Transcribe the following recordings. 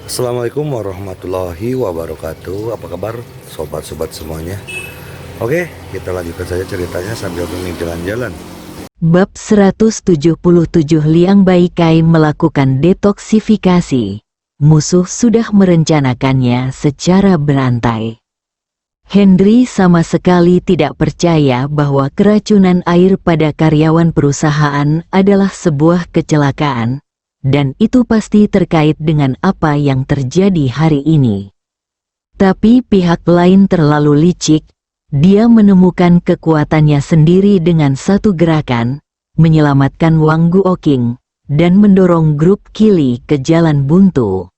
Assalamualaikum warahmatullahi wabarakatuh. Apa kabar sobat-sobat semuanya? Oke, kita lanjutkan saja ceritanya sambil mengikuti jalan-jalan. Bab 177 Liang Baikai melakukan detoksifikasi. Musuh sudah merencanakannya secara berantai. Henry sama sekali tidak percaya bahwa keracunan air pada karyawan perusahaan adalah sebuah kecelakaan, dan itu pasti terkait dengan apa yang terjadi hari ini. Tapi pihak lain terlalu licik. Dia menemukan kekuatannya sendiri dengan satu gerakan, menyelamatkan Wang Guoqing, dan mendorong grup Kili ke jalan buntu.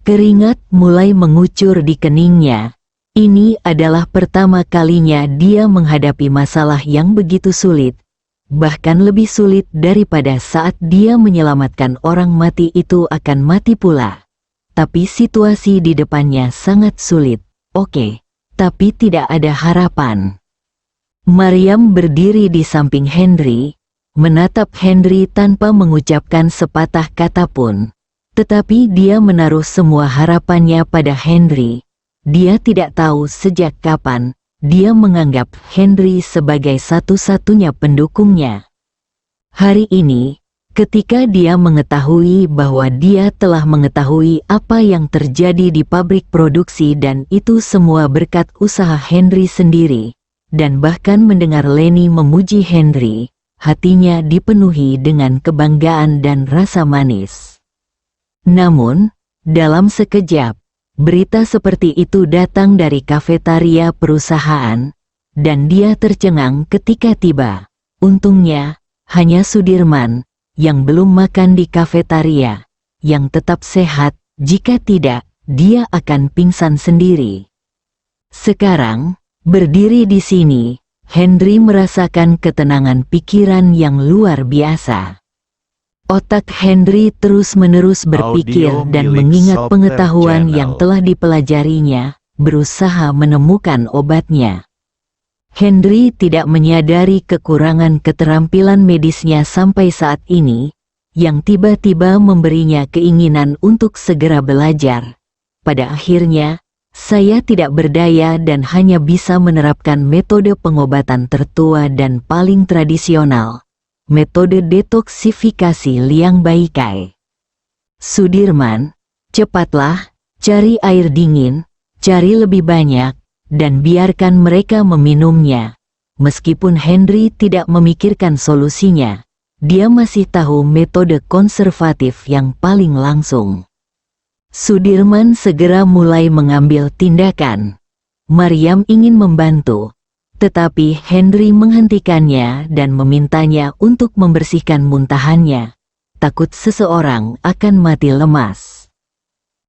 Keringat mulai mengucur di keningnya. Ini adalah pertama kalinya dia menghadapi masalah yang begitu sulit, bahkan lebih sulit daripada saat dia menyelamatkan orang mati itu akan mati pula. Tapi situasi di depannya sangat sulit. Oke. Tapi tidak ada harapan. Maryam berdiri di samping Henry, menatap Henry tanpa mengucapkan sepatah kata pun. Tetapi dia menaruh semua harapannya pada Henry. Dia tidak tahu sejak kapan dia menganggap Henry sebagai satu-satunya pendukungnya. Hari ini, ketika dia mengetahui bahwa dia telah mengetahui apa yang terjadi di pabrik produksi dan itu semua berkat usaha Henry sendiri, dan bahkan mendengar Lenny memuji Henry, hatinya dipenuhi dengan kebanggaan dan rasa manis. Namun, dalam sekejap, berita seperti itu datang dari kafetaria perusahaan, dan dia tercengang ketika tiba. Untungnya, hanya Sudirman yang belum makan di kafetaria, yang tetap sehat, jika tidak, dia akan pingsan sendiri. Sekarang, berdiri di sini, Henry merasakan ketenangan pikiran yang luar biasa. Otak Henry terus-menerus berpikir dan mengingat pengetahuan yang telah dipelajarinya, berusaha menemukan obatnya. Henry tidak menyadari kekurangan keterampilan medisnya sampai saat ini, yang tiba-tiba memberinya keinginan untuk segera belajar. Pada akhirnya, saya tidak berdaya dan hanya bisa menerapkan metode pengobatan tertua dan paling tradisional, metode detoksifikasi Liang Baikai. Sudirman, cepatlah, cari air dingin, cari lebih banyak, dan biarkan mereka meminumnya. Meskipun Henry tidak memikirkan solusinya, dia masih tahu metode konservatif yang paling langsung. Sudirman segera mulai mengambil tindakan. Maryam ingin membantu, tetapi Henry menghentikannya dan memintanya untuk membersihkan muntahannya. Takut seseorang akan mati lemas.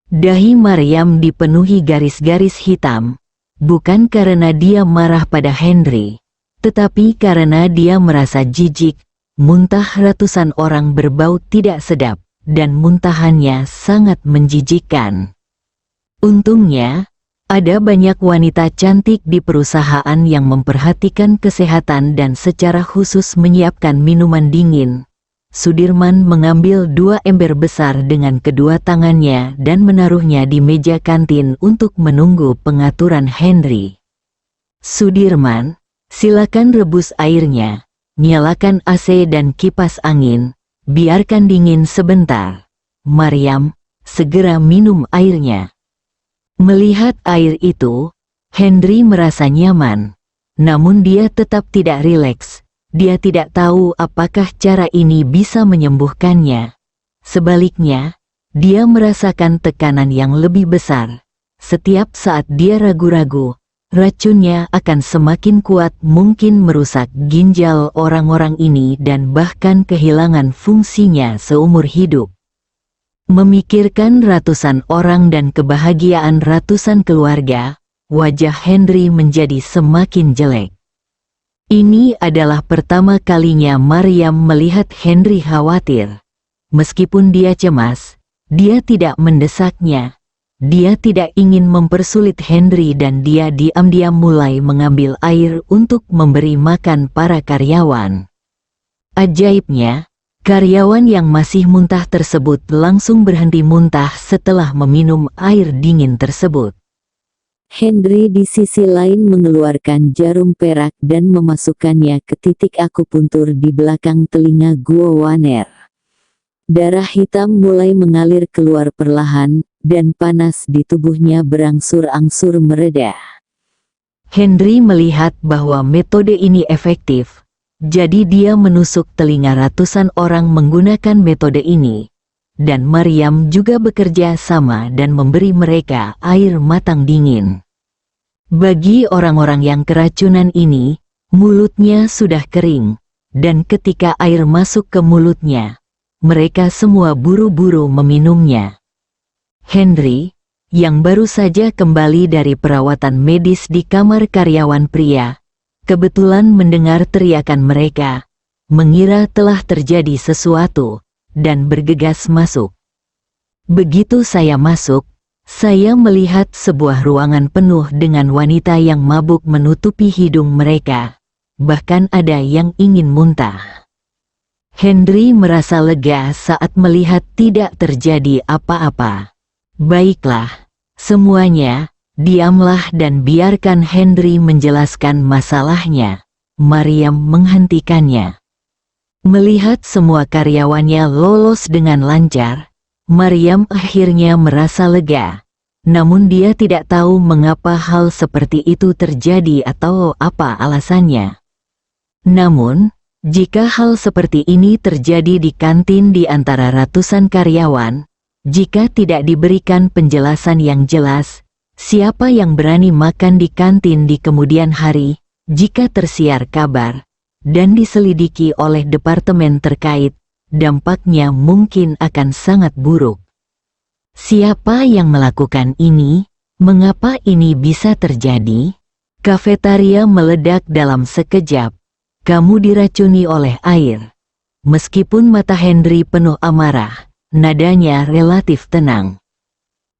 Dahi Maryam dipenuhi garis-garis hitam. Bukan karena dia marah pada Henry, tetapi karena dia merasa jijik, muntah ratusan orang berbau tidak sedap, dan muntahannya sangat menjijikkan. Untungnya, ada banyak wanita cantik di perusahaan yang memperhatikan kesehatan dan secara khusus menyiapkan minuman dingin. Sudirman mengambil 2 ember besar dengan kedua tangannya dan menaruhnya di meja kantin untuk menunggu pengaturan Henry. Sudirman, silakan rebus airnya, nyalakan AC dan kipas angin, biarkan dingin sebentar. Maryam, segera minum airnya. Melihat air itu, Henry merasa nyaman, namun dia tetap tidak rileks. Dia tidak tahu apakah cara ini bisa menyembuhkannya. Sebaliknya, dia merasakan tekanan yang lebih besar. Setiap saat dia ragu-ragu, racunnya akan semakin kuat, mungkin merusak ginjal orang-orang ini dan bahkan kehilangan fungsinya seumur hidup. Memikirkan ratusan orang dan kebahagiaan ratusan keluarga, wajah Henry menjadi semakin jelek. Ini adalah pertama kalinya Maryam melihat Henry khawatir. Meskipun dia cemas, dia tidak mendesaknya. Dia tidak ingin mempersulit Henry dan dia diam-diam mulai mengambil air untuk memberi makan para karyawan. Ajaibnya, Karyawan yang masih muntah tersebut langsung berhenti muntah setelah meminum air dingin tersebut. Henry di sisi lain mengeluarkan jarum perak dan memasukkannya ke titik akupuntur di belakang telinga Guo Waner. Darah hitam mulai mengalir keluar perlahan, dan panas di tubuhnya berangsur-angsur mereda. Henry melihat bahwa metode ini efektif. Jadi dia menusuk telinga ratusan orang menggunakan metode ini. Dan Maryam juga bekerja sama dan memberi mereka air matang dingin. Bagi orang-orang yang keracunan ini, mulutnya sudah kering. Dan ketika air masuk ke mulutnya, mereka semua buru-buru meminumnya. Henry, yang baru saja kembali dari perawatan medis di kamar karyawan pria, kebetulan mendengar teriakan mereka, mengira telah terjadi sesuatu, dan bergegas masuk. Begitu saya masuk, saya melihat sebuah ruangan penuh dengan wanita yang mabuk menutupi hidung mereka, bahkan ada yang ingin muntah. Henry merasa lega saat melihat tidak terjadi apa-apa. Baiklah, semuanya, diamlah dan biarkan Henry menjelaskan masalahnya. Maryam menghentikannya. Melihat semua karyawannya lolos dengan lancar, Maryam akhirnya merasa lega. Namun dia tidak tahu mengapa hal seperti itu terjadi atau apa alasannya. Namun, jika hal seperti ini terjadi di kantin di antara ratusan karyawan, jika tidak diberikan penjelasan yang jelas, siapa yang berani makan di kantin di kemudian hari, jika tersiar kabar, dan diselidiki oleh departemen terkait, dampaknya mungkin akan sangat buruk. Siapa yang melakukan ini? Mengapa ini bisa terjadi? Kafetaria meledak dalam sekejap. Kamu diracuni oleh air. Meskipun mata Henry penuh amarah, nadanya relatif tenang.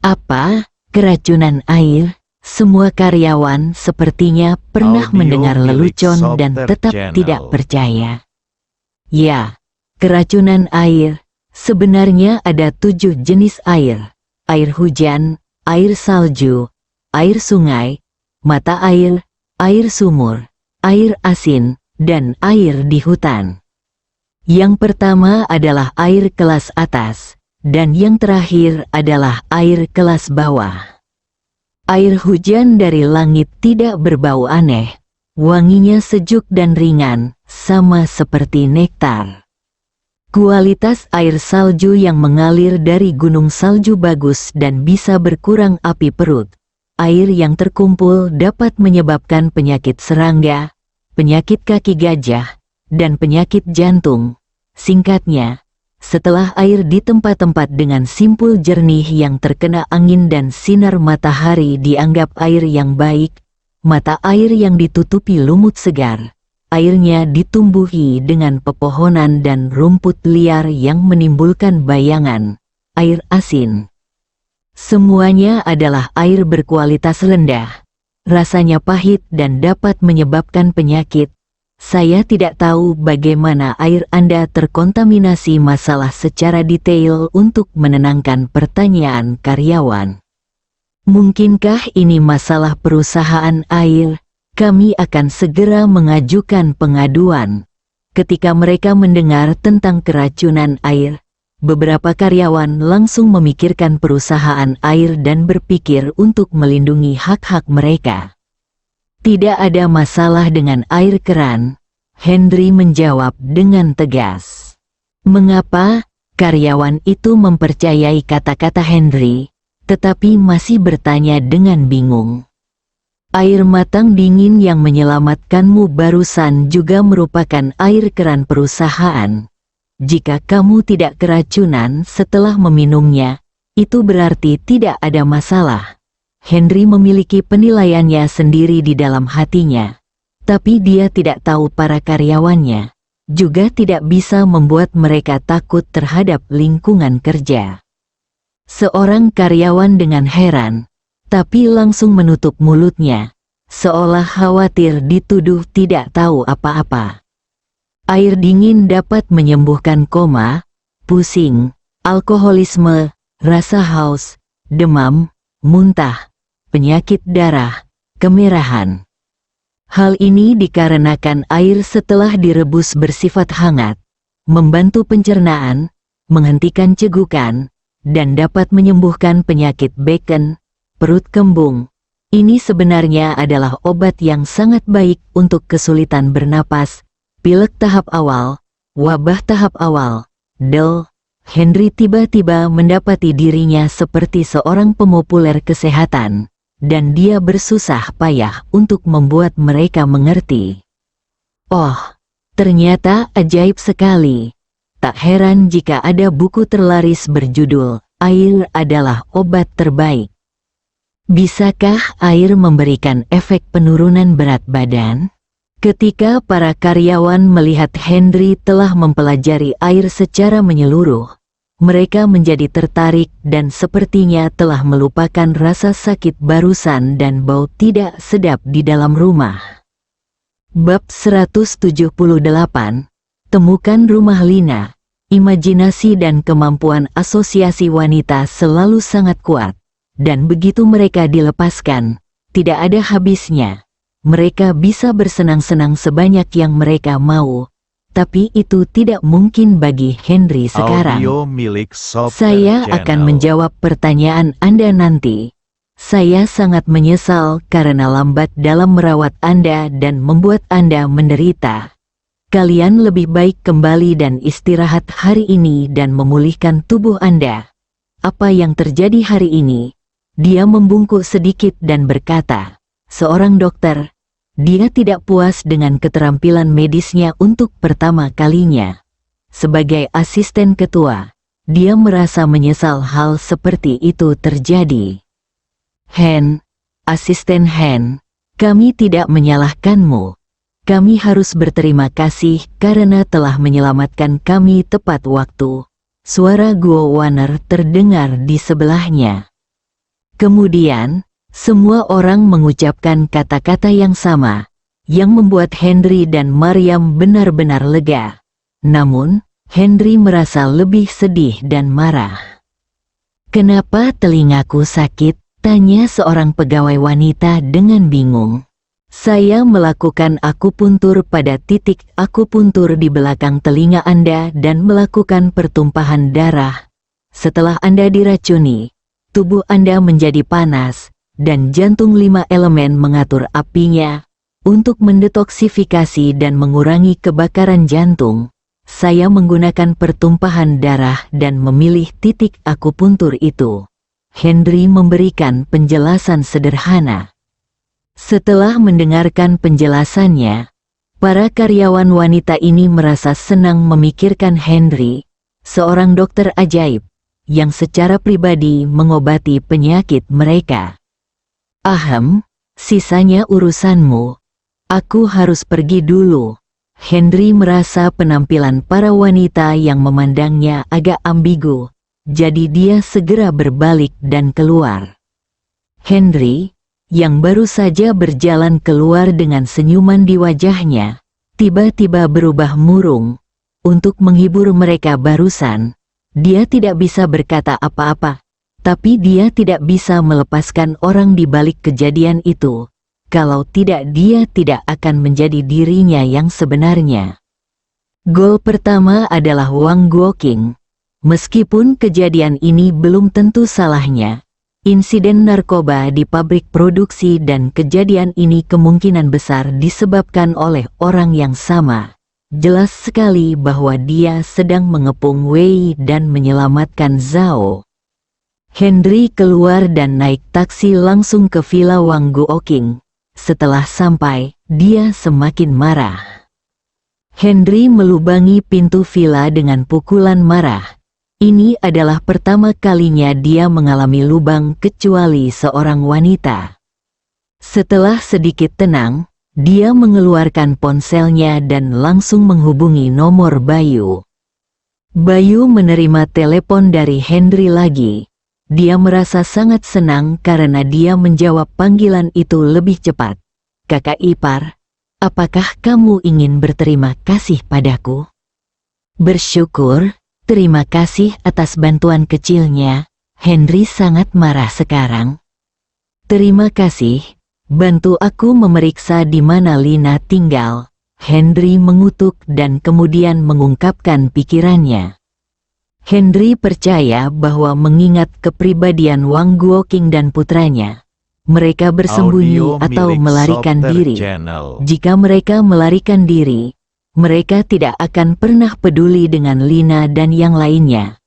Apa? Keracunan air? Semua karyawan sepertinya pernah mendengar lelucon dan tetap tidak percaya. Ya, keracunan air. Sebenarnya ada 7 jenis air. Air hujan, air salju, air sungai, mata air, air sumur, air asin, dan air di hutan. Yang pertama adalah air kelas atas, dan yang terakhir adalah air kelas bawah. Air hujan dari langit tidak berbau aneh, wanginya sejuk dan ringan, sama seperti nektar. Kualitas air salju yang mengalir dari gunung salju bagus dan bisa berkurang api perut. Air yang terkumpul dapat menyebabkan penyakit serangga, penyakit kaki gajah, dan penyakit jantung. Singkatnya, setelah air di tempat-tempat dengan simpul jernih yang terkena angin dan sinar matahari dianggap air yang baik, mata air yang ditutupi lumut segar, airnya ditumbuhi dengan pepohonan dan rumput liar yang menimbulkan bayangan, air asin. Semuanya adalah air berkualitas rendah, rasanya pahit dan dapat menyebabkan penyakit. Saya tidak tahu bagaimana air Anda terkontaminasi masalah secara detail untuk menenangkan pertanyaan karyawan. Mungkinkah ini masalah perusahaan air? Kami akan segera mengajukan pengaduan. Ketika mereka mendengar tentang keracunan air, beberapa karyawan langsung memikirkan perusahaan air dan berpikir untuk melindungi hak-hak mereka. Tidak ada masalah dengan air keran, Henry menjawab dengan tegas. Mengapa? Karyawan itu mempercayai kata-kata Henry, tetapi masih bertanya dengan bingung. Air matang dingin yang menyelamatkanmu barusan juga merupakan air keran perusahaan. Jika kamu tidak keracunan setelah meminumnya, itu berarti tidak ada masalah. Henry memiliki penilaiannya sendiri di dalam hatinya, tapi dia tidak tahu para karyawannya, juga tidak bisa membuat mereka takut terhadap lingkungan kerja. Seorang karyawan dengan heran, tapi langsung menutup mulutnya, seolah khawatir dituduh tidak tahu apa-apa. Air dingin dapat menyembuhkan koma, pusing, alkoholisme, rasa haus, demam, muntah, penyakit darah, kemerahan. Hal ini dikarenakan air setelah direbus bersifat hangat, membantu pencernaan, menghentikan cegukan, dan dapat menyembuhkan penyakit beken, perut kembung. Ini sebenarnya adalah obat yang sangat baik untuk kesulitan bernapas, pilek tahap awal, wabah tahap awal, DEL. Henry tiba-tiba mendapati dirinya seperti seorang pemopuler kesehatan, dan dia bersusah payah untuk membuat mereka mengerti. Oh, ternyata ajaib sekali. Tak heran jika ada buku terlaris berjudul, "Air adalah obat terbaik." Bisakah air memberikan efek penurunan berat badan? Ketika para karyawan melihat Henry telah mempelajari air secara menyeluruh, mereka menjadi tertarik dan sepertinya telah melupakan rasa sakit barusan dan bau tidak sedap di dalam rumah. Bab 178, Temukan Rumah Lina. Imajinasi dan kemampuan asosiasi wanita selalu sangat kuat, dan begitu mereka dilepaskan, tidak ada habisnya. Mereka bisa bersenang-senang sebanyak yang mereka mau, tapi itu tidak mungkin bagi Henry sekarang. Audio milik Soft Saya Channel. akan menjawab pertanyaan Anda nanti. Saya sangat menyesal karena lambat dalam merawat Anda dan membuat Anda menderita. Kalian lebih baik kembali dan istirahat hari ini dan memulihkan tubuh Anda. Apa yang terjadi hari ini? Dia membungkuk sedikit dan berkata, seorang dokter. Dia tidak puas dengan keterampilan medisnya untuk pertama kalinya. Sebagai asisten ketua, dia merasa menyesal hal seperti itu terjadi. Hen, asisten Hen, kami tidak menyalahkanmu. Kami harus berterima kasih karena telah menyelamatkan kami tepat waktu. Suara Guo Warner terdengar di sebelahnya. Kemudian, semua orang mengucapkan kata-kata yang sama, yang membuat Henry dan Mariam benar-benar lega. Namun, Henry merasa lebih sedih dan marah. "Kenapa telingaku sakit?" tanya seorang pegawai wanita dengan bingung. "Saya melakukan akupuntur pada titik akupuntur di belakang telinga Anda dan melakukan pertumpahan darah. Setelah Anda diracuni, tubuh Anda menjadi panas, dan jantung 5 elemen mengatur apinya. Untuk mendetoksifikasi dan mengurangi kebakaran jantung, saya menggunakan pertumpahan darah dan memilih titik akupuntur itu." Henry memberikan penjelasan sederhana. Setelah mendengarkan penjelasannya, para karyawan wanita ini merasa senang memikirkan Henry, seorang dokter ajaib, yang secara pribadi mengobati penyakit mereka. "Ahem, sisanya urusanmu. Aku harus pergi dulu." Henry merasa penampilan para wanita yang memandangnya agak ambigu, jadi dia segera berbalik dan keluar. Henry, yang baru saja berjalan keluar dengan senyuman di wajahnya, tiba-tiba berubah murung. Untuk menghibur mereka barusan, dia tidak bisa berkata apa-apa, tapi dia tidak bisa melepaskan orang di balik kejadian itu. Kalau tidak, dia tidak akan menjadi dirinya yang sebenarnya. Gol pertama adalah Wang Guoqing. Meskipun kejadian ini belum tentu salahnya, insiden narkoba di pabrik produksi dan kejadian ini kemungkinan besar disebabkan oleh orang yang sama. Jelas sekali bahwa dia sedang mengepung Wei dan menyelamatkan Zhao. Henry keluar dan naik taksi langsung ke villa Wang Guoqing. Setelah sampai, dia semakin marah. Henry melubangi pintu villa dengan pukulan marah. Ini adalah pertama kalinya dia mengalami lubang kecuali seorang wanita. Setelah sedikit tenang, dia mengeluarkan ponselnya dan langsung menghubungi nomor Bayu. Bayu menerima telepon dari Henry lagi. Dia merasa sangat senang karena dia menjawab panggilan itu lebih cepat. "Kakak ipar, apakah kamu ingin berterima kasih padaku? Bersyukur, terima kasih atas bantuan kecilnya. Henry sangat marah sekarang. Terima kasih, bantu aku memeriksa di mana Lina tinggal. Henry mengutuk dan kemudian mengungkapkan pikirannya. Henry percaya bahwa mengingat kepribadian Wang Guoqing dan putranya, mereka bersembunyi Audio atau milik melarikan Softer diri. Channel. Jika mereka melarikan diri, mereka tidak akan pernah peduli dengan Lina dan yang lainnya.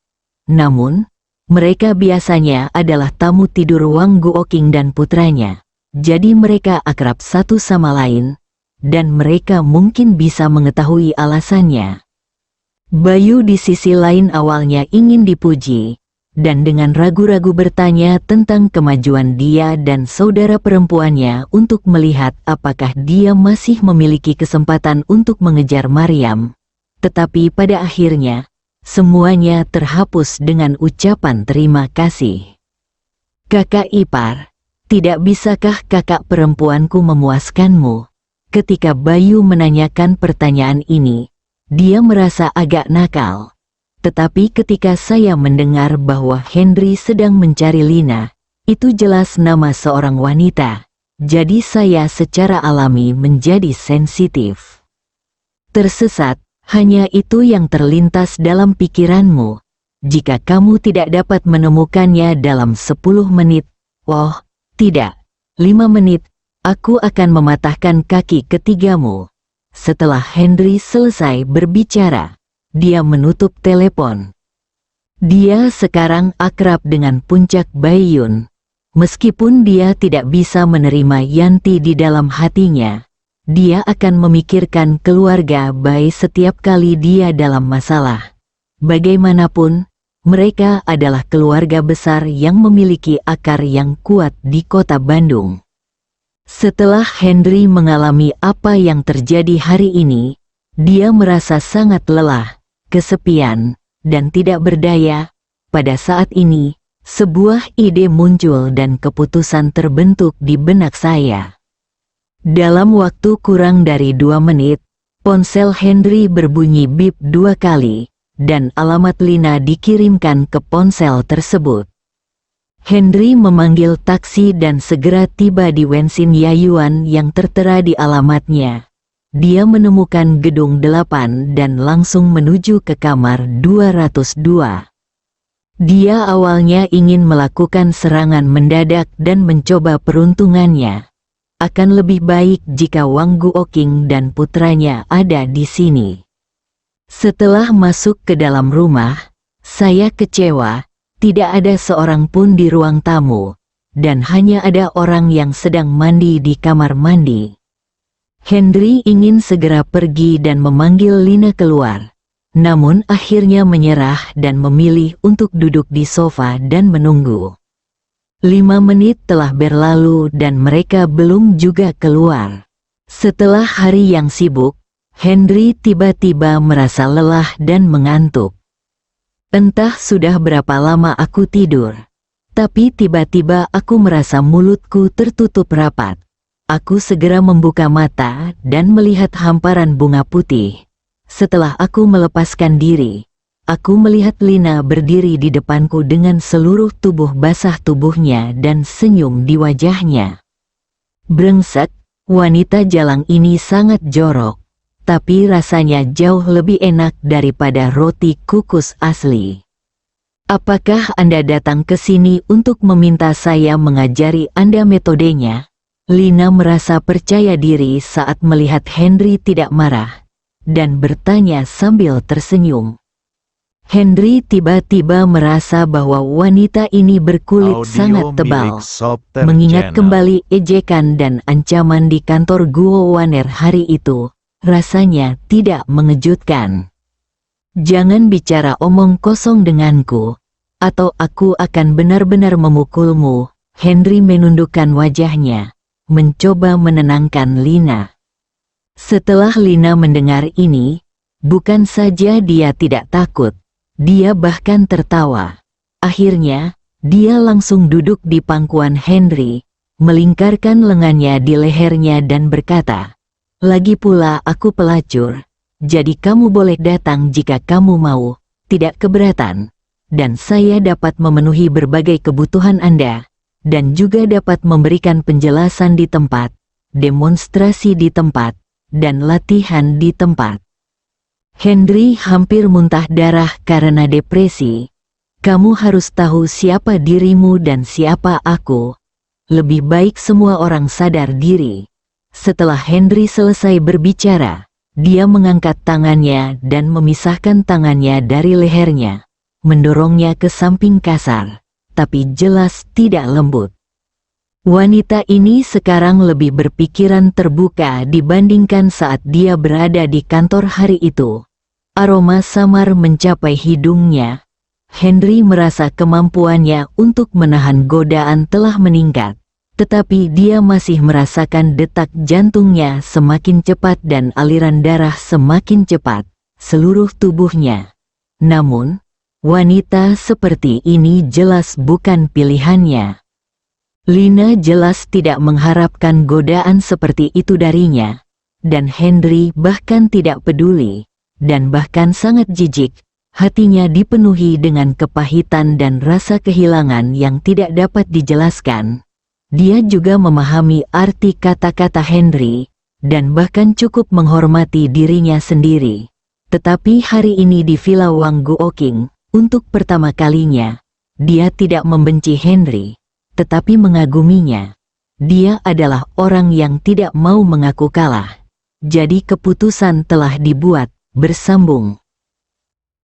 Namun, mereka biasanya adalah tamu tidur Wang Guoqing dan putranya. Jadi mereka akrab satu sama lain, dan mereka mungkin bisa mengetahui alasannya. Bayu di sisi lain awalnya ingin dipuji, dan dengan ragu-ragu bertanya tentang kemajuan dia dan saudara perempuannya untuk melihat apakah dia masih memiliki kesempatan untuk mengejar Maryam. Tetapi pada akhirnya, semuanya terhapus dengan ucapan terima kasih. Kakak ipar, tidak bisakah kakak perempuanku memuaskanmu? Ketika Bayu menanyakan pertanyaan ini, dia merasa agak nakal. Tetapi ketika saya mendengar bahwa Henry sedang mencari Lina, itu jelas nama seorang wanita. Jadi saya secara alami menjadi sensitif. Tersesat, hanya itu yang terlintas dalam pikiranmu. Jika kamu tidak dapat menemukannya dalam 10 menit, oh, tidak, 5 menit, aku akan mematahkan kaki ketigamu. Setelah Henry selesai berbicara, dia menutup telepon. Dia sekarang akrab dengan Puncak Baiyun. Meskipun dia tidak bisa menerima Yanti di dalam hatinya, dia akan memikirkan keluarga Bai setiap kali dia dalam masalah. Bagaimanapun, mereka adalah keluarga besar yang memiliki akar yang kuat di kota Bandung. Setelah Henry mengalami apa yang terjadi hari ini, dia merasa sangat lelah, kesepian, dan tidak berdaya. Pada saat ini, sebuah ide muncul dan keputusan terbentuk di benak saya. Dalam waktu kurang dari 2 menit, ponsel Henry berbunyi bip 2 kali, dan alamat Lina dikirimkan ke ponsel tersebut. Henry memanggil taksi dan segera tiba di Wenxin Yayuan yang tertera di alamatnya. Dia menemukan gedung 8 dan langsung menuju ke kamar 202. Dia awalnya ingin melakukan serangan mendadak dan mencoba peruntungannya. Akan lebih baik jika Wang Guoqing dan putranya ada di sini. Setelah masuk ke dalam rumah, saya kecewa. Tidak ada seorang pun di ruang tamu, dan hanya ada orang yang sedang mandi di kamar mandi. Henry ingin segera pergi dan memanggil Lina keluar, namun akhirnya menyerah dan memilih untuk duduk di sofa dan menunggu. 5 menit telah berlalu dan mereka belum juga keluar. Setelah hari yang sibuk, Henry tiba-tiba merasa lelah dan mengantuk. Entah sudah berapa lama aku tidur, tapi tiba-tiba aku merasa mulutku tertutup rapat. Aku segera membuka mata dan melihat hamparan bunga putih. Setelah aku melepaskan diri, aku melihat Lina berdiri di depanku dengan seluruh tubuh basah tubuhnya dan senyum di wajahnya. Brengsek, wanita jalang ini sangat jorok. Tapi rasanya jauh lebih enak daripada roti kukus asli. Apakah Anda datang ke sini untuk meminta saya mengajari Anda metodenya? Lina merasa percaya diri saat melihat Henry tidak marah, dan bertanya sambil tersenyum. Henry tiba-tiba merasa bahwa wanita ini berkulit Audio sangat tebal. milik Softer Mengingat Channel. kembali ejekan dan ancaman di kantor Guo Waner hari itu, rasanya tidak mengejutkan. Jangan bicara omong kosong denganku, atau aku akan benar-benar memukulmu. Henry menundukkan wajahnya, mencoba menenangkan Lina. Setelah Lina mendengar ini, bukan saja dia tidak takut, dia bahkan tertawa. Akhirnya, dia langsung duduk di pangkuan Henry, melingkarkan lengannya di lehernya dan berkata, Lagi pula aku pelacur, jadi kamu boleh datang jika kamu mau, tidak keberatan. Dan saya dapat memenuhi berbagai kebutuhan Anda, dan juga dapat memberikan penjelasan di tempat, demonstrasi di tempat, dan latihan di tempat. Henry hampir muntah darah karena depresi. Kamu harus tahu siapa dirimu dan siapa aku. Lebih baik semua orang sadar diri. Setelah Henry selesai berbicara, dia mengangkat tangannya dan memisahkan tangannya dari lehernya, mendorongnya ke samping kasar, tapi jelas tidak lembut. Wanita ini sekarang lebih berpikiran terbuka dibandingkan saat dia berada di kantor hari itu. Aroma samar mencapai hidungnya. Henry merasa kemampuannya untuk menahan godaan telah meningkat, tetapi dia masih merasakan detak jantungnya semakin cepat dan aliran darah semakin cepat seluruh tubuhnya. Namun, wanita seperti ini jelas bukan pilihannya. Lina jelas tidak mengharapkan godaan seperti itu darinya, dan Henry bahkan tidak peduli, dan bahkan sangat jijik. Hatinya dipenuhi dengan kepahitan dan rasa kehilangan yang tidak dapat dijelaskan. Dia juga memahami arti kata-kata Henry, dan bahkan cukup menghormati dirinya sendiri. Tetapi hari ini di Villa Wang Guoqing, untuk pertama kalinya, dia tidak membenci Henry, tetapi mengaguminya. Dia adalah orang yang tidak mau mengaku kalah. Jadi keputusan telah dibuat, bersambung.